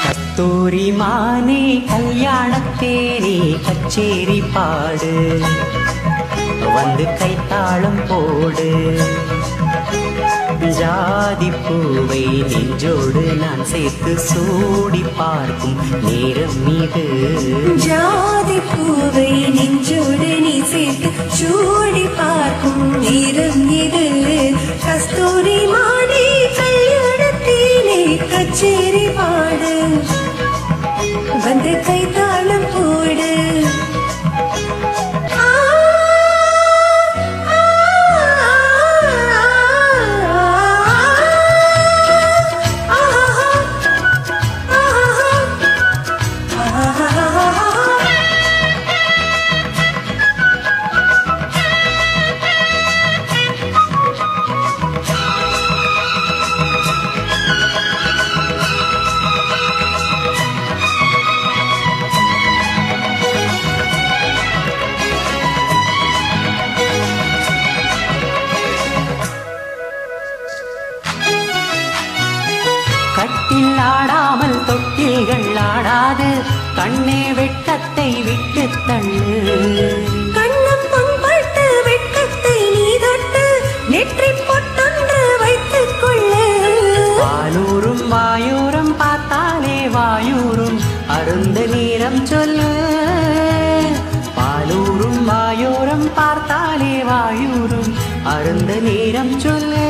கஸ்தூரி மானே கல்யாணத்தேனே கச்சேரி பாடு வந்து கைத்தாளம் போடு ஜாதி பூவை நெஞ்சோடு நான் சேர்த்து சூடி பார்க்கும் நேரம் மீது ஜாதி பூவை நெஞ்சோடு நீ சேர்த்து சூடி பார்க்கும் நேரம் இது கஸ்தூரி மானே கல்யாணத்தேனே கச்சேரி பாடு வந்து கைத்தாளம் போடு கட்டில் ஆடாமல் தொட்டில்கள் ஆடாது கண்ணே வெட்கத்தை விட்டு தள்ளு கண்ணம் பொன்பட்டு வெட்கத்தை நீ தொட்டு நெற்றி பொட்டொன்று வைத்துக் கொள்ளு பாலூரும் வாயூரும் பார்த்தாலே வாயூரும் அருந்த நேரம் சொல்லு பாலூரும் வாயூரும் பார்த்தாலே வாயூரும் அருந்த நேரம் சொல்லு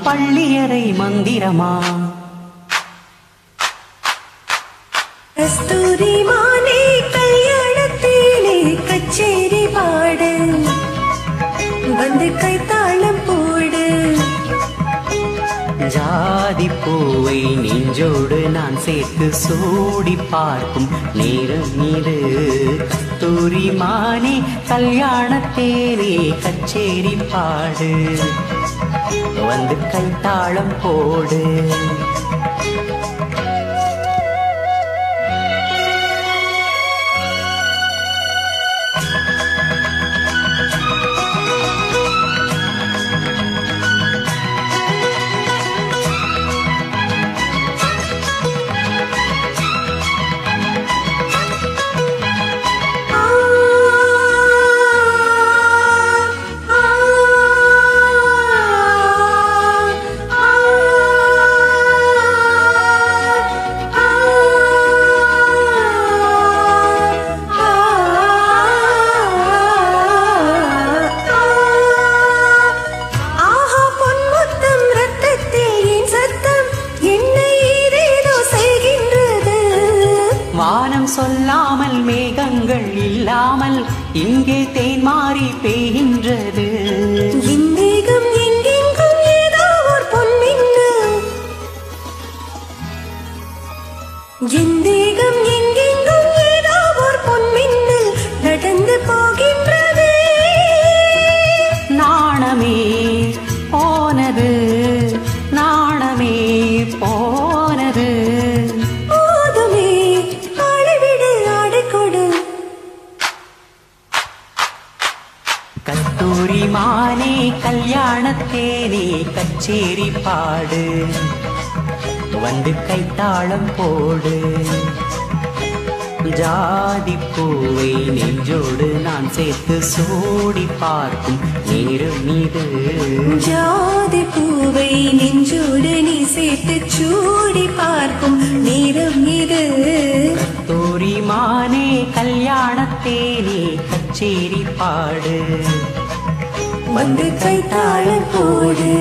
பள்ளியறை மந்திரமா கஸ்தூரி மானே கல்யாணத்தேனே கச்சேரி பாடு வந்து கைத்தாளம் போடு ஜாதி பூவை நெஞ்சோடு நான் சேர்த்து சூடி பார்க்கும் நேரம் இது கஸ்தூரி மானே கல்யாணத்தேனே கச்சேரி பாடு வந்து கைத்தாளம் போடு வானம் சொல்லாமல் மேகங்கள் இல்லாமல் இங்கே தேன் மாறி பெய்கின்றது இம்மேகம் எங்கெங்கும் ஏதோ ஒரு பொன்மின்னு இந்தேகம் எங்கெங்கும் ஏதோ ஒரு பொன்மின்னு நடந்து போகின்றது நாணமே போனது நாணமே போனது கஸ்தூரி மானே கல்யாணத்தேனே கச்சேரி பாடு வந்து கைத்தாளம் போடு ஜாதி பூவை நெஞ்சோடு நான் சேர்த்து சூடி பார்க்கும் நேரம் மீது ஜாதி பூவை நெஞ்சோடு நீ சேர்த்து சூடி பார்க்கும் நேரம் இது கஸ்தூரி மானே கல்யாணத்தேனே கச்சேரி பாடு வந்து கைத்தாளம் போடு